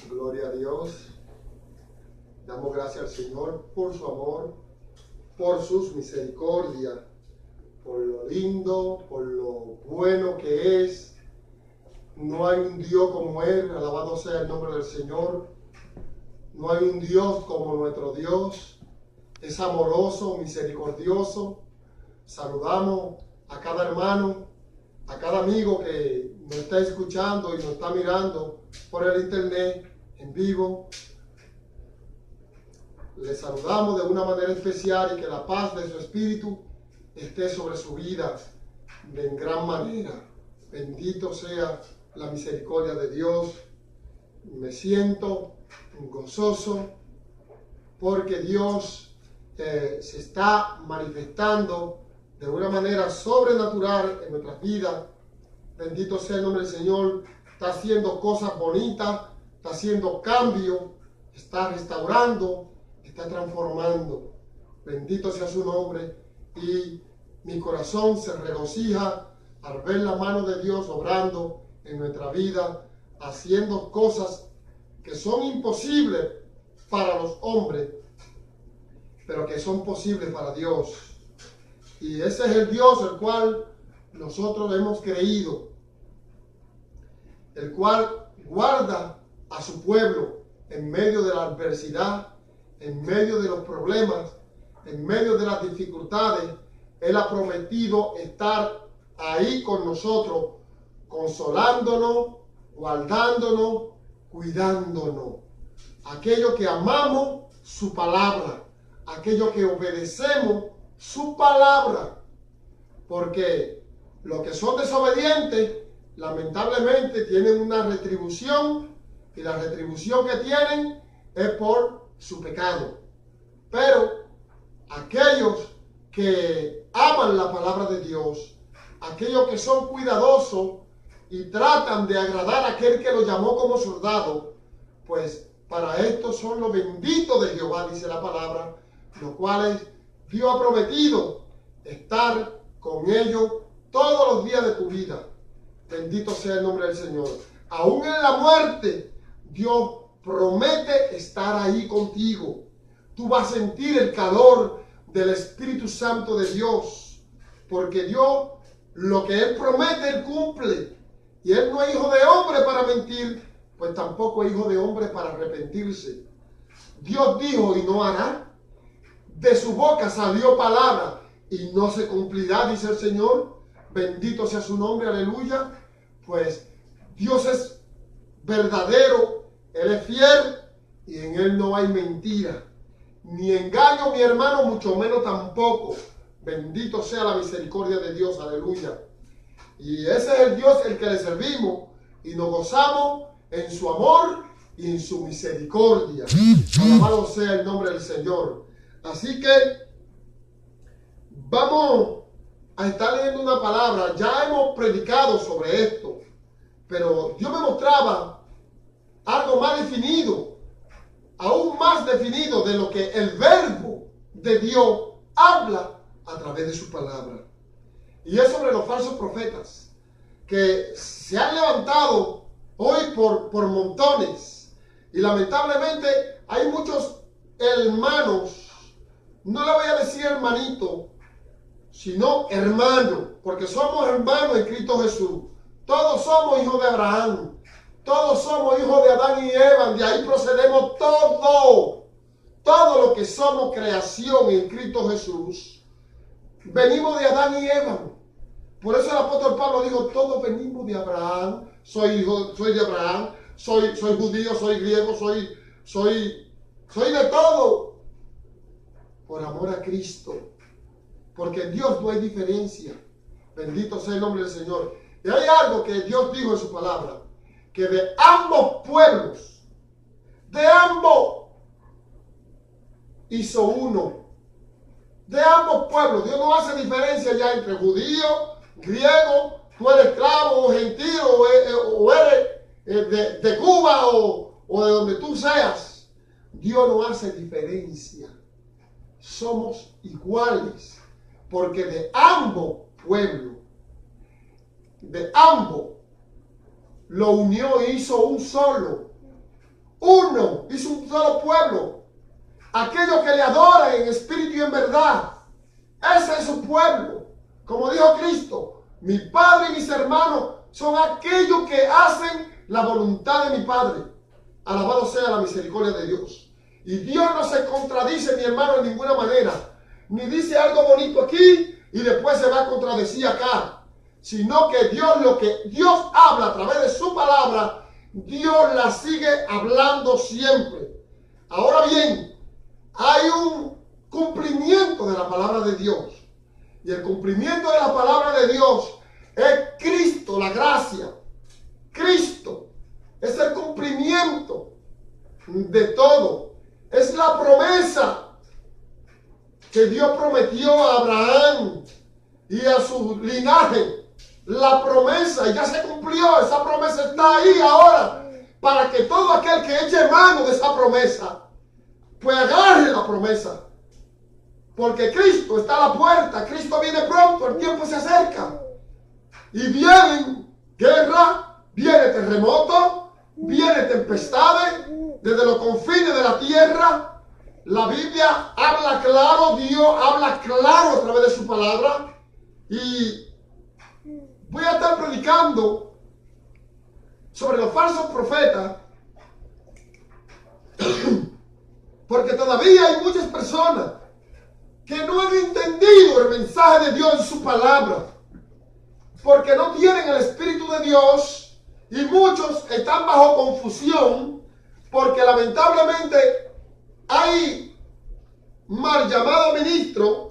Gloria a Dios. Damos gracias al Señor por su amor, por sus misericordias, por lo lindo, por lo bueno que es. No hay un Dios como Él, alabado sea el nombre del Señor. No hay un Dios como nuestro Dios. Es amoroso, misericordioso. Saludamos a cada hermano, a cada amigo que nos está escuchando y nos está mirando por el internet en vivo. Les saludamos de una manera especial y que la paz de su espíritu esté sobre su vida de en gran manera. Bendito sea la misericordia de Dios. Me siento gozoso porque Dios se está manifestando de una manera sobrenatural en nuestras vidas. Bendito sea el nombre del Señor. Está haciendo cosas bonitas, está haciendo cambios, está restaurando, está transformando. Bendito sea su nombre. Y mi corazón se regocija al ver la mano de Dios obrando en nuestra vida, haciendo cosas que son imposibles para los hombres, pero que son posibles para Dios. Y ese es el Dios el cual nosotros hemos creído, el cual guarda a su pueblo en medio de la adversidad, en medio de los problemas, en medio de las dificultades. Él ha prometido estar ahí con nosotros, consolándonos, guardándonos, cuidándonos. Aquellos que amamos su palabra, aquellos que obedecemos su palabra, porque los que son desobedientes lamentablemente tienen una retribución, y la retribución que tienen es por su pecado. Pero aquellos que aman la palabra de Dios, aquellos que son cuidadosos y tratan de agradar a aquel que lo llamó como soldado, pues para estos son los benditos de Jehová, dice la palabra, los cuales Dios ha prometido estar con ellos todos los días de tu vida. Bendito sea el nombre del Señor. Aún en la muerte, Dios promete estar ahí contigo. Tú vas a sentir el calor del Espíritu Santo de Dios, porque Dios, lo que Él promete, Él cumple. Y Él no es hijo de hombre para mentir, pues tampoco es hijo de hombre para arrepentirse. Dios dijo y no hará. De su boca salió palabra y no se cumplirá, dice el Señor. Bendito sea su nombre, aleluya. Pues Dios es verdadero, Él es fiel y en Él no hay mentira. Ni engaño, mi hermano, mucho menos tampoco. Bendito sea la misericordia de Dios, aleluya. Y ese es el Dios el que le servimos y nos gozamos en su amor y en su misericordia. Alabado sea el nombre del Señor. Así que vamos a estar leyendo una palabra. Ya hemos predicado sobre esto, pero Dios me mostraba algo más definido, aún más definido de lo que el verbo de Dios habla a través de su palabra. Y es sobre los falsos profetas que se han levantado hoy por montones. Y lamentablemente hay muchos hermanos, no le voy a decir hermanito, sino hermano, porque somos hermanos en Cristo Jesús. Todos somos hijos de Abraham, todos somos hijos de Adán y Eva, de ahí procedemos todo lo que somos creación en Cristo Jesús. Venimos de Adán y Eva. Por eso el apóstol Pablo dijo, todos venimos de Abraham, soy de Abraham, soy judío, soy griego, soy de todo, por amor a Cristo. Porque en Dios no hay diferencia. Bendito sea el nombre del Señor. Y hay algo que Dios dijo en su palabra, que de ambos pueblos, de ambos, hizo uno. De ambos pueblos. Dios no hace diferencia ya entre judío, griego, tú eres esclavo o gentil o eres de Cuba o de donde tú seas. Dios no hace diferencia. Somos iguales. Porque de ambos pueblos, de ambos, lo unió e hizo un solo. uno, hizo un solo pueblo. Aquellos que le adoran en espíritu y en verdad. Ese es su pueblo. Como dijo Cristo, mi Padre y mis hermanos son aquellos que hacen la voluntad de mi Padre. Alabado sea la misericordia de Dios. Y Dios no se contradice, mi hermano, en ninguna manera. Ni dice algo bonito aquí y después se va a contradecir acá. Sino que Dios, lo que Dios habla a través de su palabra, Dios la sigue hablando siempre. Ahora bien, hay un cumplimiento de la palabra de Dios. Y el cumplimiento de la palabra de Dios es Cristo, la gracia. Cristo es el cumplimiento de todo. Es la promesa que Dios prometió a Abraham y a su linaje. La promesa ya se cumplió. Esa promesa está ahí ahora para que todo aquel que eche mano de esa promesa pues agarre la promesa. Porque Cristo está a la puerta. Cristo viene pronto. El tiempo se acerca. Y vienen guerra, viene terremoto, viene tempestades desde los confines de la tierra. La Biblia habla claro, Dios habla claro a través de su palabra. Y voy a estar predicando sobre los falsos profetas, porque todavía hay muchas personas que no han entendido el mensaje de Dios en su palabra, porque no tienen el Espíritu de Dios, y muchos están bajo confusión, porque lamentablemente hay mal llamados ministros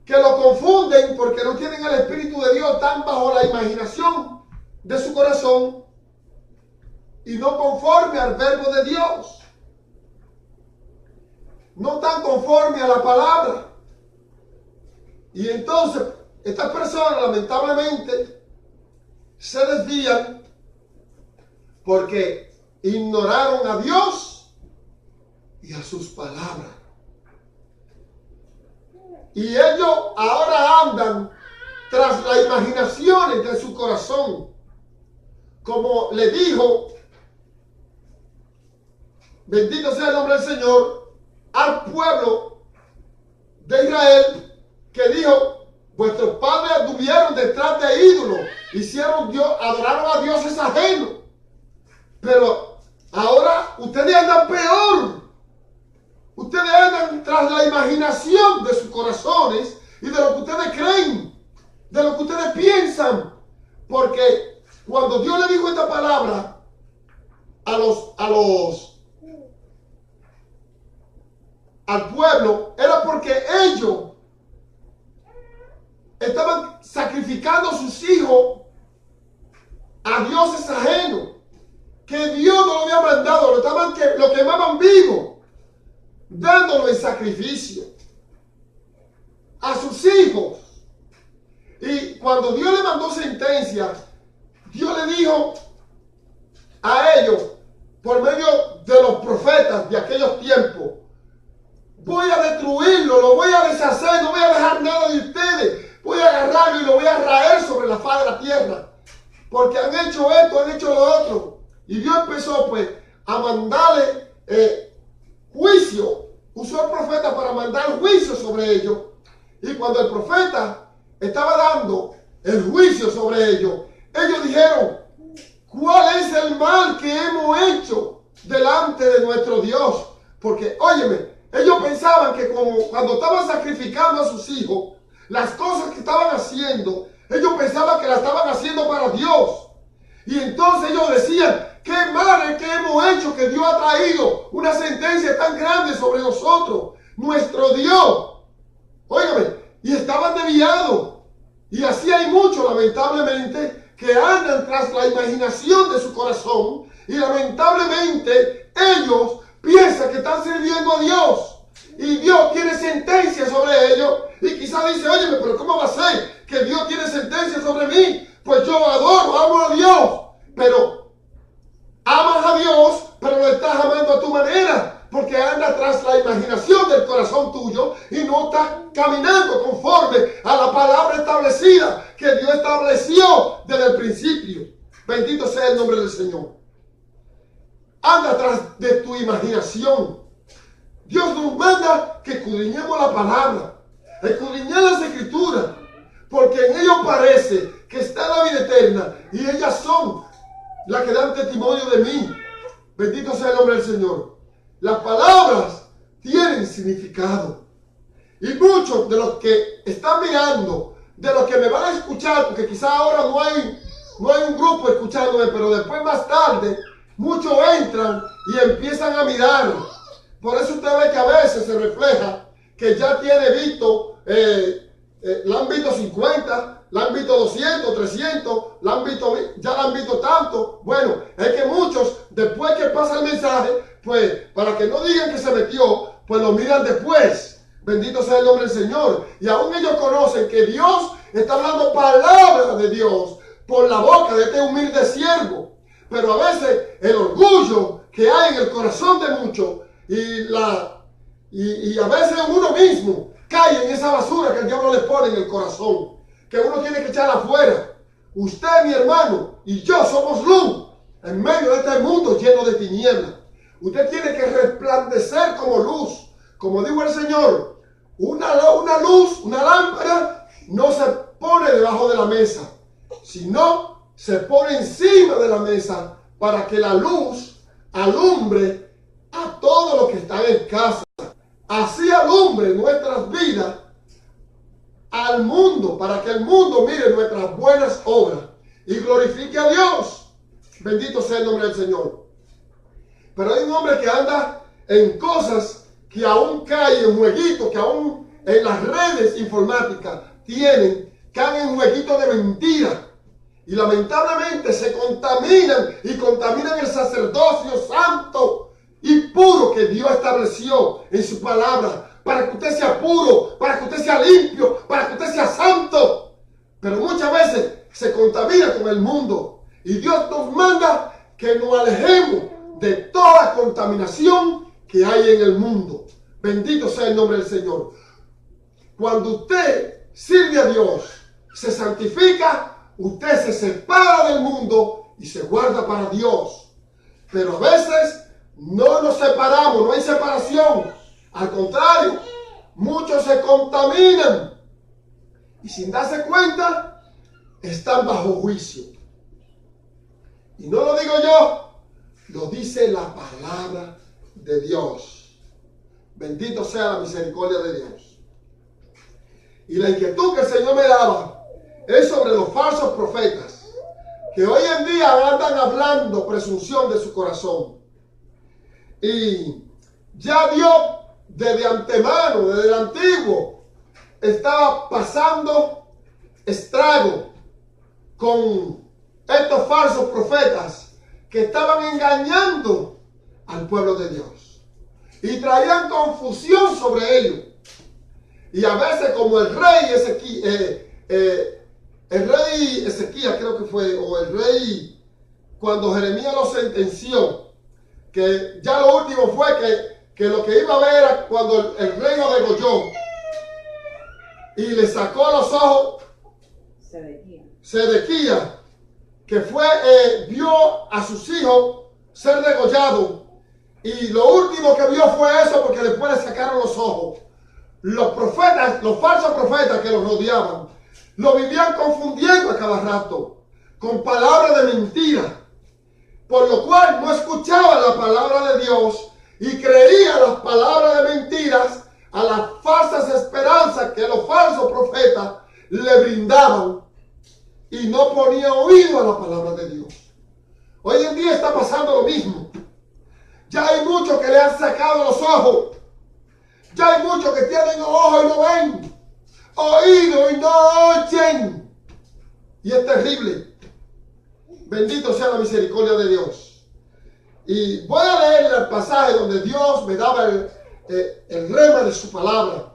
que lo confunden porque no tienen el Espíritu de Dios, están bajo la imaginación de su corazón y no conforme al verbo de Dios. No están conforme a la palabra. Y entonces estas personas lamentablemente se desvían porque ignoraron a Dios y a sus palabras. Y ellos ahora andan tras las imaginaciones de su corazón. Como le dijo, bendito sea el nombre del Señor, al pueblo de Israel, que dijo, vuestros padres anduvieron detrás de ídolos, adoraron a dioses ajenos. Pero ahora ustedes andan peor. Ustedes andan tras la imaginación de sus corazones y de lo que ustedes creen, de lo que ustedes piensan. Porque cuando Dios le dijo esta palabra al pueblo, era porque ellos estaban sacrificando a sus hijos a dioses ajenos, que Dios no lo había mandado, lo quemaban vivo, dándolo en sacrificio a sus hijos. Y cuando Dios le mandó sentencia, Dios le dijo a ellos, por medio de los profetas de aquellos tiempos, voy a destruirlo, lo voy a deshacer, no voy a dejar nada de ustedes, voy a agarrarlo y lo voy a raer sobre la faz de la tierra, porque han hecho esto, han hecho lo otro. Y Dios empezó pues a mandarle juicio, usó al profeta para mandar juicio sobre ellos. Y cuando el profeta estaba dando el juicio sobre ellos, ellos dijeron, ¿cuál es el mal que hemos hecho delante de nuestro Dios? Porque, óyeme, ellos pensaban que como cuando estaban sacrificando a sus hijos, las cosas que estaban haciendo, ellos pensaban que las estaban haciendo para Dios. Y entonces ellos decían, qué mal es que hemos hecho, que Dios ha traído una sentencia tan grande sobre nosotros, nuestro Dios. Óigame, y estaban desviados. Y así hay muchos, lamentablemente, que andan tras la imaginación de su corazón. Y lamentablemente ellos piensan que están sirviendo a Dios. Y Dios tiene sentencia sobre ellos. Y quizás dice, óyeme, pero ¿cómo va a ser que Dios tiene sentencia sobre mí? Pues yo adoro, amo a Dios. Pero amas a Dios, pero lo estás amando a tu manera, porque anda tras la imaginación del corazón tuyo y no estás caminando conforme a la palabra establecida que Dios estableció desde el principio. Bendito sea el nombre del Señor. anda tras de tu imaginación. Dios nos manda que escudriñemos la palabra, escudriñar las escrituras, porque en ellos parece que está la vida eterna y ellas son las que dan testimonio de mí. Bendito sea el nombre del Señor. Las palabras tienen significado. Y muchos de los que están mirando, de los que me van a escuchar, porque quizá ahora no hay un grupo escuchándome, pero después más tarde, muchos entran y empiezan a mirar. Por eso usted ve que a veces se refleja que ya tiene visto, la han visto 50, la han visto 200, 300, ya la han visto tanto. Bueno, es que muchos, después que pasa el mensaje, pues para que no digan que se metió, pues lo miran después. Bendito sea el nombre del Señor. Y aún ellos conocen que Dios está hablando palabra de Dios por la boca de este humilde siervo. Pero a veces el orgullo que hay en el corazón de muchos y a veces uno mismo cae en esa basura que el diablo le pone en el corazón, que uno tiene que echarla afuera. Usted, mi hermano, y yo somos luz en medio de este mundo lleno de tinieblas. Usted tiene que resplandecer como luz. Como dijo el Señor, una luz, una lámpara, no se pone debajo de la mesa, sino se pone encima de la mesa para que la luz alumbre a todos los que están en casa. Así alumbre nuestras vidas al mundo, para que el mundo mire nuestras buenas obras y glorifique a Dios. Bendito sea el nombre del Señor. Pero hay un hombre que anda en cosas que aún cae en jueguitos, que aún en las redes informáticas caen en jueguitos de mentira. Y lamentablemente se contaminan y contaminan el sacerdocio santo y puro que Dios estableció en su palabra, para que usted sea puro, para que usted sea limpio, para que usted sea santo. Pero muchas veces se contamina con el mundo y Dios nos manda que nos alejemos de toda contaminación que hay en el mundo. Bendito sea el nombre del Señor. Cuando usted sirve a Dios, se santifica, usted se separa del mundo y se guarda para Dios. Pero a veces no nos separamos, no hay separación. Al contrario, muchos se contaminan y sin darse cuenta están bajo juicio. Y no lo digo yo, lo dice la palabra de Dios. Bendito sea la misericordia de Dios. Y la inquietud que el Señor me daba es sobre los falsos profetas, que hoy en día andan hablando presunción de su corazón. Y ya Dios desde antemano, desde el antiguo, estaba pasando estrago con estos falsos profetas que estaban engañando al pueblo de Dios y traían confusión sobre ellos. Y a veces, como el rey Ezequías creo que fue, o el rey, cuando Jeremías lo sentenció, que ya lo último fue que lo que iba a ver era cuando el rey lo degolló y le sacó los ojos Sedequías, que vio a sus hijos ser degollados, y lo último que vio fue eso, porque después le sacaron los ojos. Los profetas, los falsos profetas que los rodeaban, lo vivían confundiendo a cada rato con palabras de mentira, por lo cual no escuchaba la palabra de Dios y creía las palabras de mentiras a las falsas esperanzas que los falsos profetas le brindaban, y no ponía oído a la palabra de Dios. Hoy en día está pasando lo mismo. Ya hay muchos que le han sacado los ojos. Ya hay muchos que tienen ojos y no ven, oído y no oyen. Y es terrible. Bendito sea la misericordia de Dios. Y voy a leer el pasaje donde Dios me daba el rema de su palabra.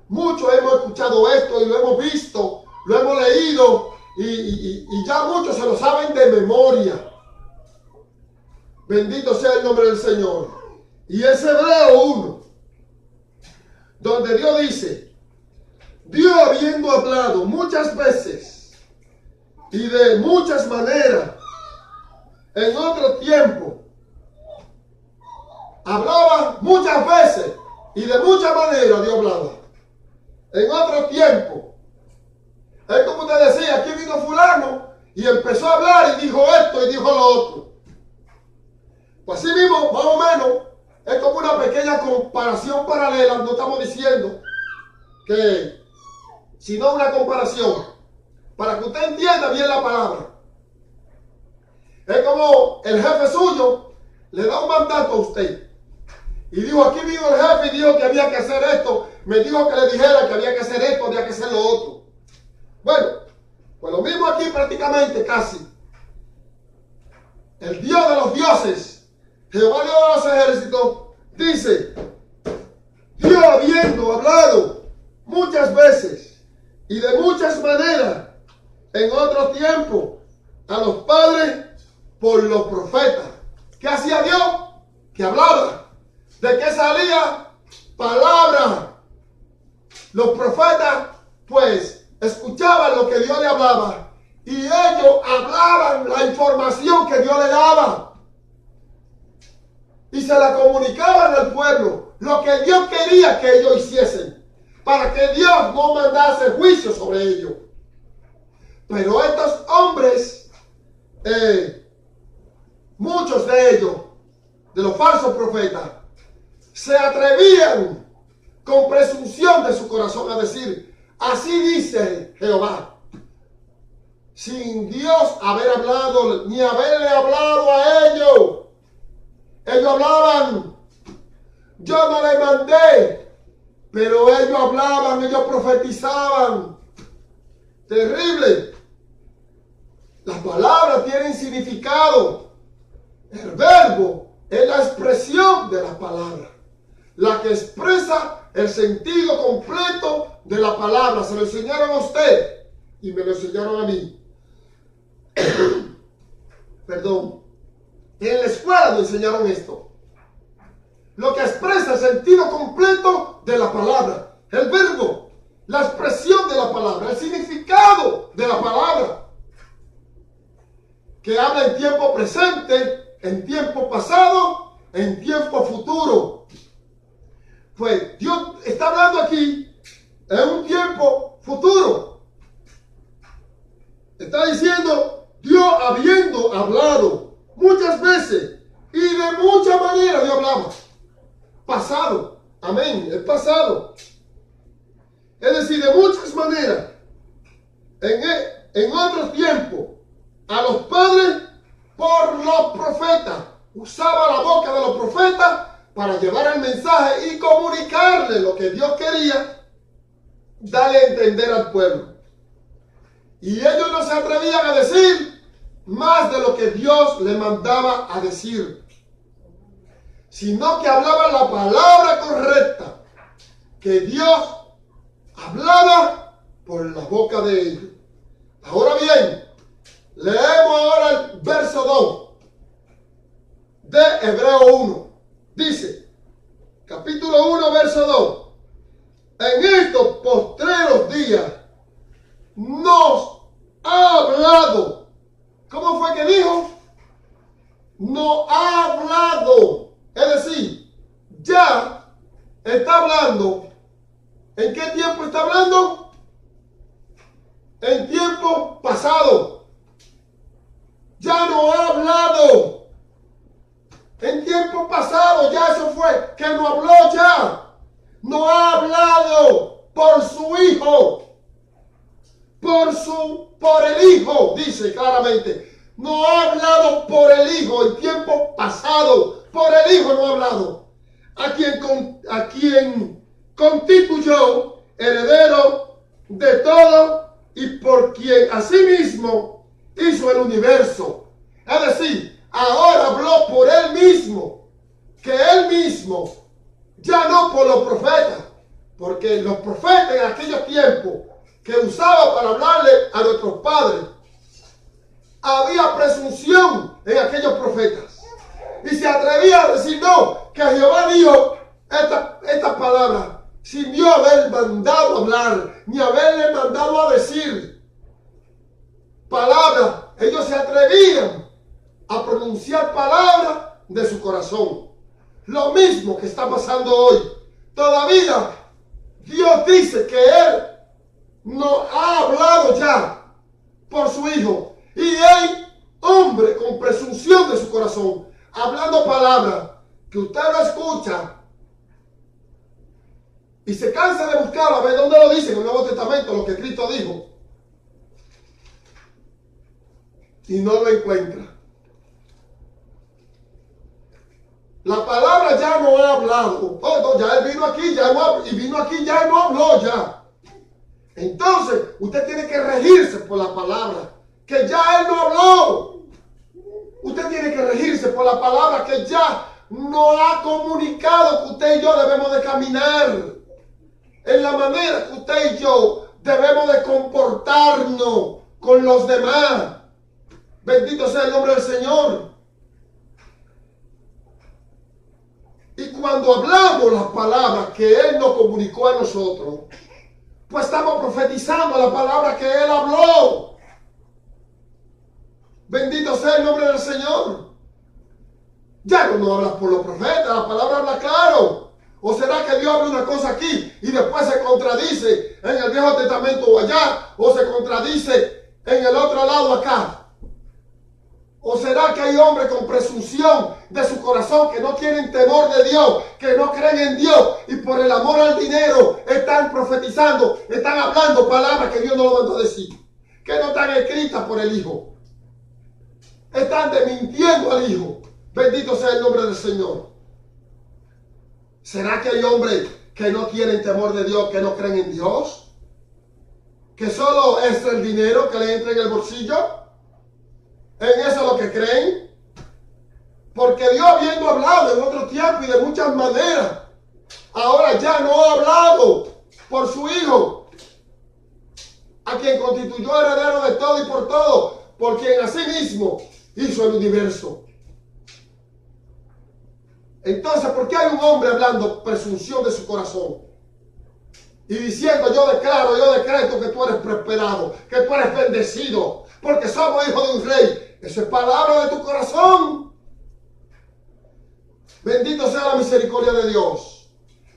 Muchos hemos escuchado esto y lo hemos visto, lo hemos leído y ya muchos se lo saben de memoria. Bendito sea el nombre del Señor. Y es Hebreo 1, donde Dios dice: Dios, habiendo hablado muchas veces y de muchas maneras en otro tiempo hablaba muchas veces y de muchas maneras Dios hablaba. En otro tiempo, es como usted decía, aquí vino fulano y empezó a hablar y dijo esto y dijo lo otro. Pues así mismo, más o menos, es como una pequeña comparación paralela. No estamos diciendo que, sino una comparación, para que usted entienda bien la palabra. Es como el jefe suyo le da un mandato a usted. Y dijo, aquí vino el jefe y dijo que había que hacer esto. Me dijo que le dijera que había que hacer esto, había que hacer lo otro. Bueno, pues lo mismo aquí prácticamente casi. El Dios de los dioses, Jehová Dios de los ejércitos, dice, Dios habiendo hablado muchas veces y de muchas maneras en otro tiempo a los padres por los profetas. ¿Qué hacía Dios? Que hablaba. ¿De qué salía? Palabra. Los profetas, pues, escuchaban lo que Dios le hablaba y ellos hablaban la información que Dios le daba y se la comunicaban al pueblo, lo que Dios quería que ellos hiciesen, para que Dios no mandase juicio sobre ellos. Pero estos hombres, muchos de ellos, de los falsos profetas, se atrevían con presunción de su corazón a decir, así dice Jehová, sin Dios haber hablado, ni haberle hablado a ellos. Ellos hablaban, yo no les mandé, pero ellos hablaban, ellos profetizaban. Terrible. Las palabras tienen significado. El verbo es la expresión de la palabra, la que expresa el sentido completo de la palabra. Se lo enseñaron a usted y me lo enseñaron a mí. Perdón. En la escuela nos enseñaron esto. Lo que expresa el sentido completo de la palabra. El verbo, la expresión de la palabra, el significado de la palabra. Que habla en tiempo presente, en tiempo pasado, en tiempo futuro. Pues Dios está hablando aquí en un tiempo futuro. Está diciendo, Dios habiendo hablado muchas veces y de muchas maneras Dios hablaba. Pasado, amén, el pasado. Es decir, de muchas maneras. En otro tiempo, a los padres por los profetas. Usaba la boca de los profetas para llevar el mensaje y comunicarle lo que Dios quería darle a entender al pueblo. Y ellos no se atrevían a decir más de lo que Dios le mandaba a decir, sino que hablaban la palabra correcta que Dios hablaba por la boca de ellos. Ahora bien, leemos ahora el verso 2 de Hebreo 1. Dice, capítulo 1, verso 2. En estos postreros días nos ha hablado. ¿Cómo fue que dijo? No ha hablado. Es decir, ya está hablando. ¿En qué tiempo está hablando? En tiempo pasado. Ya no ha hablado. En tiempo pasado, ya eso fue, que no habló ya. No ha hablado por su Hijo. Por el Hijo, dice claramente. No ha hablado por el Hijo en tiempo pasado. Por el Hijo no ha hablado. A quien constituyó heredero de todo y por quien asimismo hizo el universo. Es decir, ahora habló por él mismo, que él mismo, ya no por los profetas, porque los profetas en aquellos tiempos que usaba para hablarle a nuestros padres, había presunción en aquellos profetas y se atrevía a decir no, que Jehová dijo estas palabras sin Dios haber mandado a hablar ni haberle mandado a decir palabras. Ellos se atrevían a pronunciar palabras de su corazón, lo mismo que está pasando hoy. Todavía Dios dice que Él no ha hablado ya por su Hijo. Y hay hombre con presunción de su corazón, hablando palabras que usted no escucha y se cansa de buscar a ver dónde lo dice en el Nuevo Testamento, lo que Cristo dijo, y no lo encuentra. La palabra ya no ha hablado. Oh, no, ya Él vino aquí, ya no, y vino aquí, ya no habló ya. Entonces, usted tiene que regirse por la palabra, que ya Él no habló. Usted tiene que regirse por la palabra que ya no ha comunicado que usted y yo debemos de caminar. En la manera que usted y yo debemos de comportarnos con los demás. Bendito sea el nombre del Señor. Y cuando hablamos las palabras que Él nos comunicó a nosotros, pues estamos profetizando la palabra que Él habló. Bendito sea el nombre del Señor. Ya no hablas por los profetas, la palabra habla claro. ¿O será que Dios habla una cosa aquí y después se contradice en el Viejo Testamento o allá? ¿O se contradice en el otro lado acá? ¿O será que hay hombres con presunción de su corazón que no tienen temor de Dios, que no creen en Dios y por el amor al dinero están profetizando, están hablando palabras que Dios no lo mandó a decir, que no están escritas por el Hijo? Están desmintiendo al Hijo. Bendito sea el nombre del Señor. ¿Será que hay hombres que no tienen temor de Dios, que no creen en Dios? ¿Que solo es el dinero que le entra en el bolsillo? ¿En eso es lo que creen? Porque Dios, habiendo hablado en otro tiempo y de muchas maneras, ahora ya no ha hablado por su Hijo, a quien constituyó heredero de todo y por todo, por quien asimismo hizo el universo. Entonces, ¿por qué hay un hombre hablando presunción de su corazón? Y diciendo, yo declaro, yo decreto que tú eres prosperado, que tú eres bendecido, porque somos hijos de un rey. Eso es palabra de tu corazón. Bendito sea la misericordia de Dios.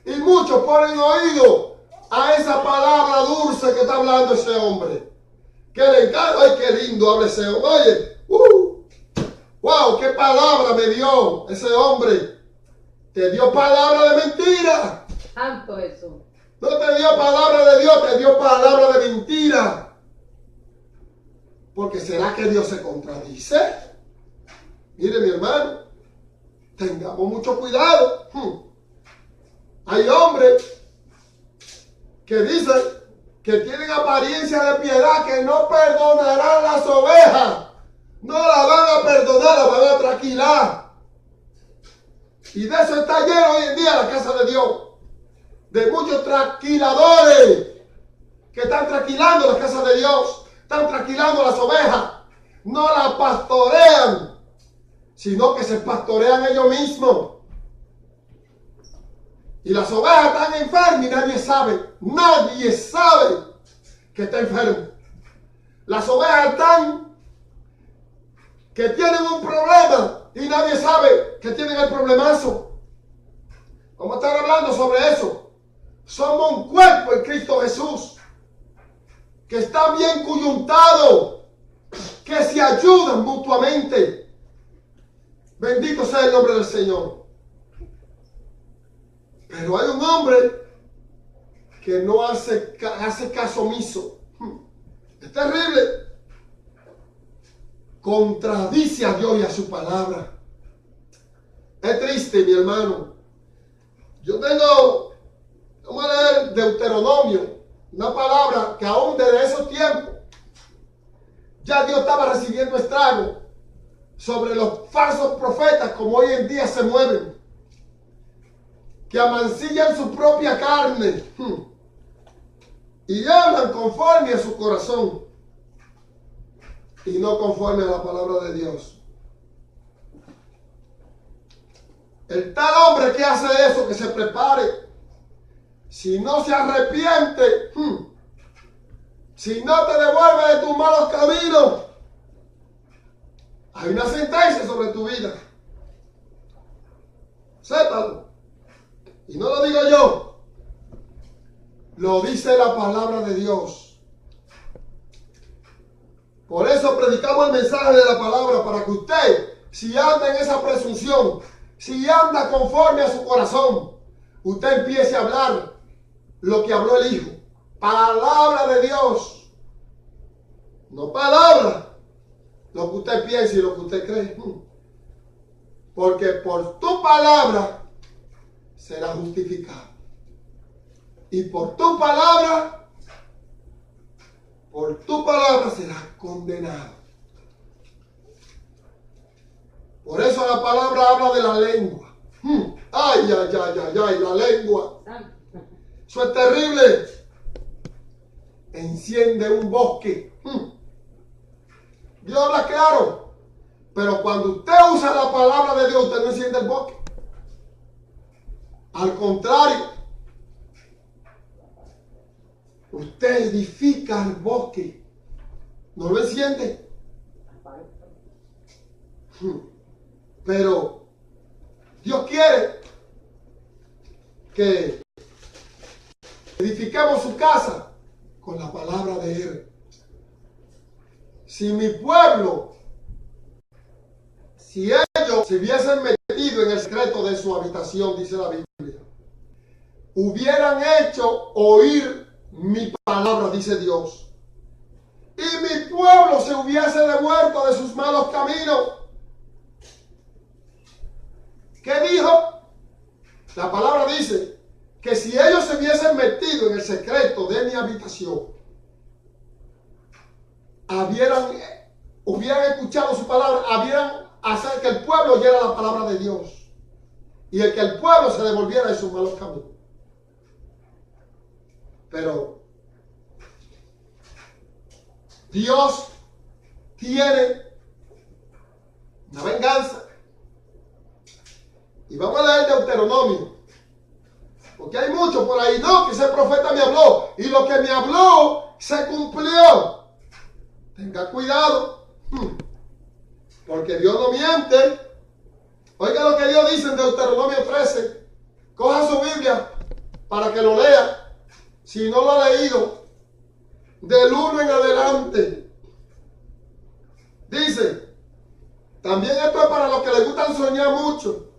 Y muchos ponen oído a esa palabra dulce que está hablando ese hombre. Que le encanta. Ay, qué lindo habla ese hombre. Oye, wow, qué palabra me dio ese hombre. Te dio palabra de mentira. Santo eso. No te dio palabra de Dios, te dio palabra de mentira. Porque ¿será que Dios se contradice? Mire, mi hermano, tengamos mucho cuidado. Hay hombres que dicen que tienen apariencia de piedad, que no perdonarán las ovejas. No la van a perdonar, la van a tranquilar. Y de eso está lleno hoy en día la casa de Dios. De muchos tranquiladores que están tranquilando la casa de Dios. Están tranquilando las ovejas. No las pastorean, sino que se pastorean ellos mismos. Y las ovejas están enfermas y nadie sabe que está enfermo. Las ovejas están que tienen un problema y nadie sabe que tienen el problemazo. Vamos a estar hablando sobre eso. Somos un cuerpo en Cristo Jesús, que está bien coyuntado, que se ayudan mutuamente. Bendito sea el nombre del Señor. Pero hay un hombre que no hace caso omiso. Es terrible. Contradice a Dios y a su palabra. Es triste, mi hermano. Vamos a leer Deuteronomio, una palabra que aún desde esos tiempos ya Dios estaba recibiendo estragos sobre los falsos profetas como hoy en día se mueven, que amancillan su propia carne y hablan conforme a su corazón y no conforme a la palabra de Dios. El tal hombre que hace eso, que se prepare. Si no se arrepiente, si no te devuelve de tus malos caminos, hay una sentencia sobre tu vida. Sépalo. Y no lo digo yo. Lo dice la palabra de Dios. Por eso predicamos el mensaje de la palabra, para que usted, si anda en esa presunción, si anda conforme a su corazón, usted empiece a hablar lo que habló el Hijo. Palabra de Dios. No palabra. Lo que usted piensa y lo que usted cree. Porque por tu palabra será justificado. Y por tu palabra serás condenado. Por eso la palabra habla de la lengua. Ay, la lengua. Eso es terrible. Enciende un bosque. Dios habla claro. Pero cuando usted usa la palabra de Dios, usted no enciende el bosque. Al contrario, usted edifica el bosque. ¿No lo enciende? Pero Dios quiere que edifiquemos su casa con la palabra de Él. Si mi pueblo, si ellos se hubiesen metido en el secreto de su habitación, dice la Biblia, hubieran hecho oír mi palabra, dice Dios, y mi pueblo se hubiese devuelto de sus malos caminos. ¿Qué dijo? La palabra dice que si ellos se hubiesen metido en el secreto de mi habitación, hubieran escuchado su palabra, hubieran hacer que el pueblo oyera la palabra de Dios y que el pueblo se devolviera de sus malos caminos. Pero Dios tiene una venganza. Y vamos a leer Deuteronomio, porque hay mucho por ahí. No, que ese profeta me habló y lo que me habló se cumplió. Tenga cuidado, porque Dios no miente. Oiga lo que Dios dice en Deuteronomio 13. Coja su Biblia para que lo lea, si no lo ha leído, del 1 en adelante. Dice, también esto es para los que les gustan soñar mucho,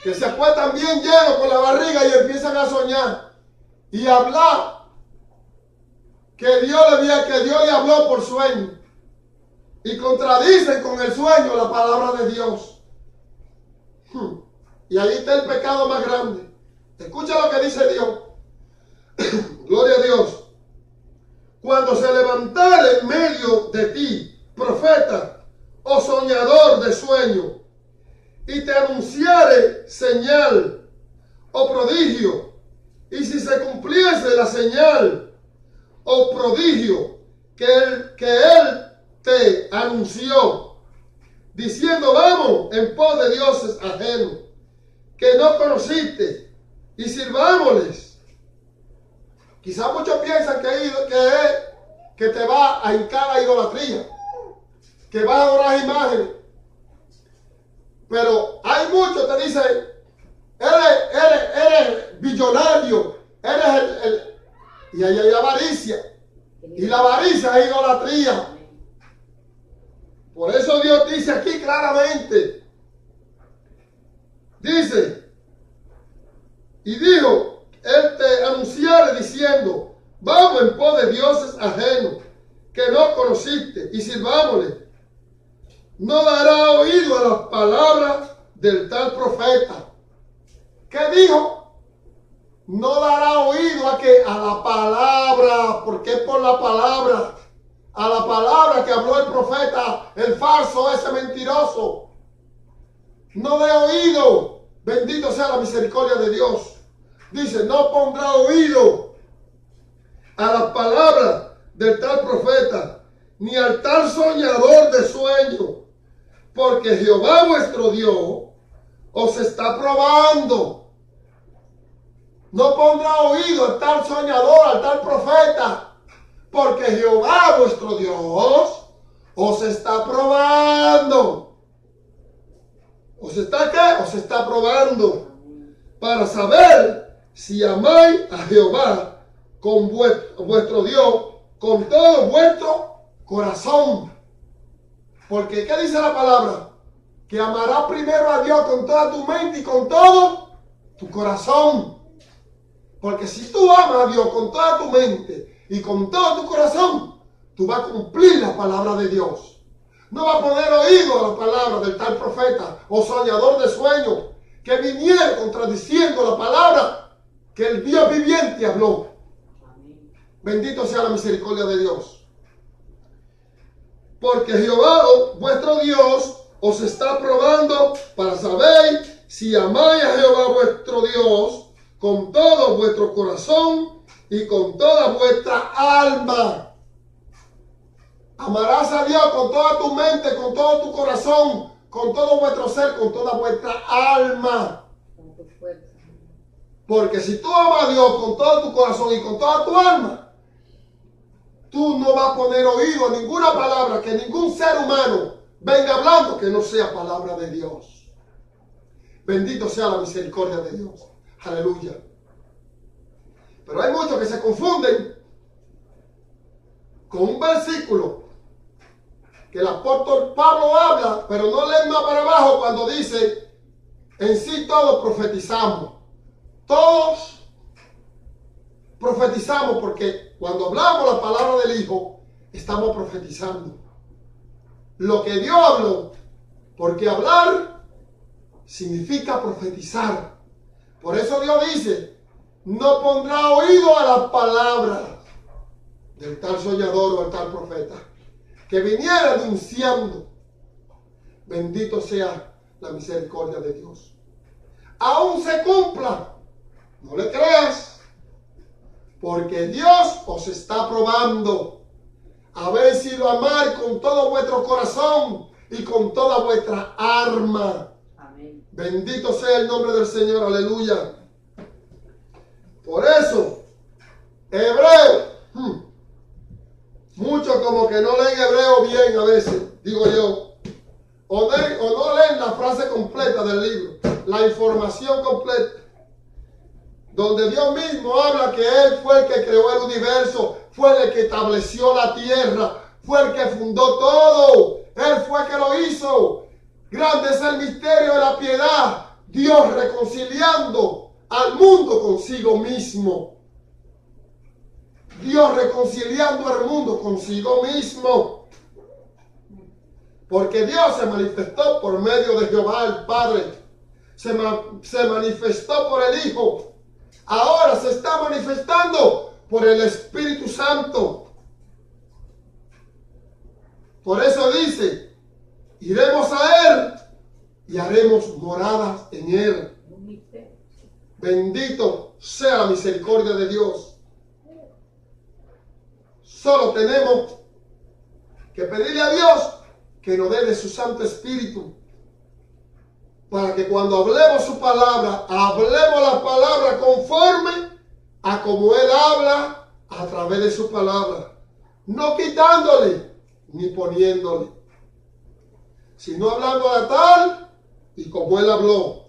que se acuestan bien llenos con la barriga y empiezan a soñar y hablar que Dios le habló por sueño y contradicen con el sueño la palabra de Dios. Y ahí está el pecado más grande. Escucha lo que dice Dios. Gloria a Dios. Cuando se levantare en medio de ti profeta o soñador de sueño, y te anunciare señal o prodigio, y si se cumpliese la señal o prodigio que él te anunció, diciendo vamos en pos de dioses ajenos que no conociste y sirvámosles. Quizás muchos piensan que te va a hincar a idolatría, que vas a adorar imágenes. Pero hay muchos que dicen, eres billonario, y ahí hay avaricia. Y la avaricia es idolatría. Por eso Dios dice aquí claramente, dice, y dijo, él te anunciare diciendo, vamos en pos de dioses ajenos que no conociste y sirvámosle. No dará oído a las palabras del tal profeta. ¿Qué dijo? No dará oído a la palabra, porque es por la palabra, a la palabra que habló el profeta, el falso, ese mentiroso. No dé oído. Bendito sea la misericordia de Dios. Dice, no pondrá oído a las palabras del tal profeta, ni al tal soñador de sueño, porque Jehová vuestro Dios os está probando. No pondrá oído al tal soñador, al tal profeta, porque Jehová vuestro Dios os está probando. ¿Os está qué? Os está probando para saber si amáis a Jehová con vuestro Dios, con todo vuestro corazón. Porque, ¿qué dice la palabra? Que amarás primero a Dios con toda tu mente y con todo tu corazón. Porque si tú amas a Dios con toda tu mente y con todo tu corazón, tú vas a cumplir la palabra de Dios. No vas a poner oído a la palabra del tal profeta o soñador de sueños que viniera contradiciendo la palabra que el Dios viviente habló. Bendito sea la misericordia de Dios. Porque Jehová, vuestro Dios, os está probando para saber si amáis a Jehová vuestro Dios con todo vuestro corazón y con toda vuestra alma. Amarás a Dios con toda tu mente, con todo tu corazón, con todo vuestro ser, con toda vuestra alma. Porque si tú amas a Dios con todo tu corazón y con toda tu alma, tú no vas a poner oído a ninguna palabra que ningún ser humano venga hablando que no sea palabra de Dios. Bendito sea la misericordia de Dios. Aleluya. Pero hay muchos que se confunden con un versículo que el apóstol Pablo habla, pero no leen más para abajo cuando dice, en sí todos profetizamos. Todos profetizamos porque cuando hablamos la palabra del Hijo, estamos profetizando. Lo que Dios habló, porque hablar significa profetizar. Por eso Dios dice, no pondrá oído a la palabra del tal soñador o del tal profeta, que viniera anunciando. Bendito sea la misericordia de Dios. Aún se cumpla, no le creas, porque Dios os está probando a ver si lo amáis con todo vuestro corazón y con toda vuestra alma. Amén. Bendito sea el nombre del Señor, aleluya. Por eso, hebreo, muchos como que no leen hebreo bien a veces, digo yo, o no leen la frase completa del libro, la información completa, donde Dios mismo habla que Él fue el que creó el universo, fue el que estableció la tierra, fue el que fundó todo, Él fue el que lo hizo. Grande es el misterio de la piedad, Dios reconciliando al mundo consigo mismo. Dios reconciliando al mundo consigo mismo. Porque Dios se manifestó por medio de Jehová el Padre. Se manifestó por el Hijo. Ahora se está manifestando por el Espíritu Santo. Por eso dice, iremos a Él y haremos moradas en Él. Bendito sea la misericordia de Dios. Solo tenemos que pedirle a Dios que nos dé de su Santo Espíritu, para que cuando hablemos su palabra, hablemos la palabra conforme a como Él habla a través de su palabra, no quitándole ni poniéndole, sino hablando a tal y como Él habló.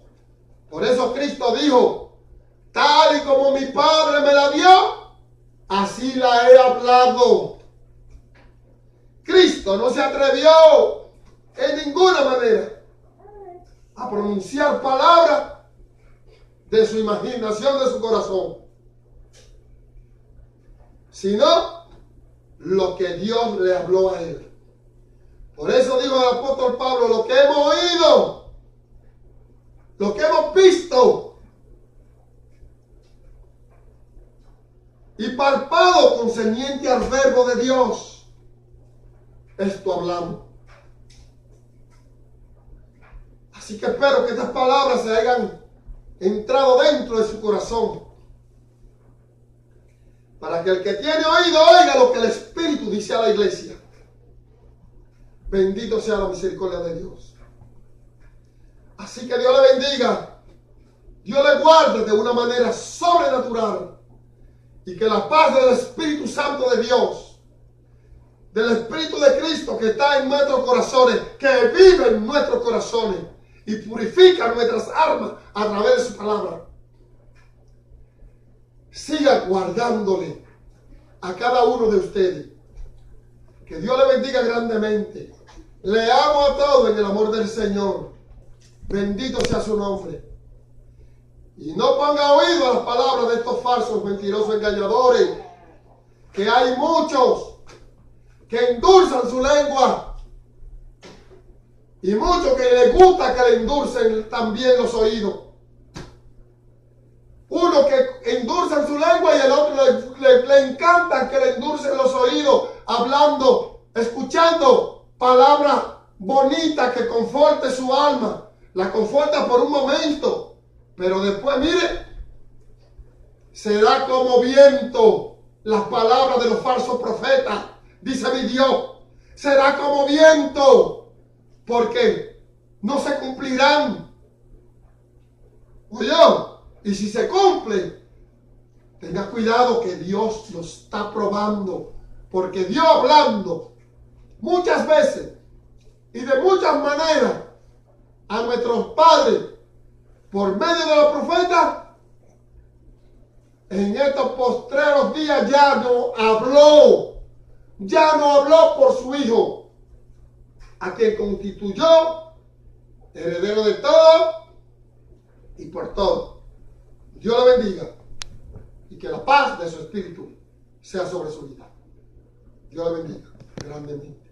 Por eso Cristo dijo, tal y como mi Padre me la dio, así la he hablado. Cristo no se atrevió en ninguna manera a pronunciar palabras de su imaginación, de su corazón, sino lo que Dios le habló a Él. Por eso dijo el apóstol Pablo, lo que hemos oído, lo que hemos visto y palpado concerniente al verbo de Dios, esto hablamos. Así que espero que estas palabras se hayan entrado dentro de su corazón, para que el que tiene oído oiga lo que el Espíritu dice a la iglesia. Bendito sea la misericordia de Dios. Así que Dios le bendiga, Dios le guarde de una manera sobrenatural, y que la paz del Espíritu Santo de Dios, del Espíritu de Cristo que está en nuestros corazones, que vive en nuestros corazones, y purifica nuestras almas a través de su palabra. Siga guardándole a cada uno de ustedes. Que Dios le bendiga grandemente. Le amo a todos en el amor del Señor. Bendito sea su nombre. Y no ponga oído a las palabras de estos falsos, mentirosos, engañadores. Que hay muchos que endulzan su lengua. Y muchos que les gusta que le endulcen también los oídos. Uno que endulzan su lengua y el otro le encanta que le endulcen los oídos, hablando, escuchando palabras bonitas que conforte su alma. La conforta por un momento, pero después, mire, será como viento las palabras de los falsos profetas, dice mi Dios. Será como viento, porque no se cumplirán. Oye, y si se cumple, tenga cuidado que Dios lo está probando, porque Dios hablando muchas veces y de muchas maneras a nuestros padres por medio de los profetas, en estos postreros días ya no habló por su Hijo, a quien constituyó heredero de todo y por todo. Dios le bendiga y que la paz de su espíritu sea sobre su vida. Dios le bendiga grandemente.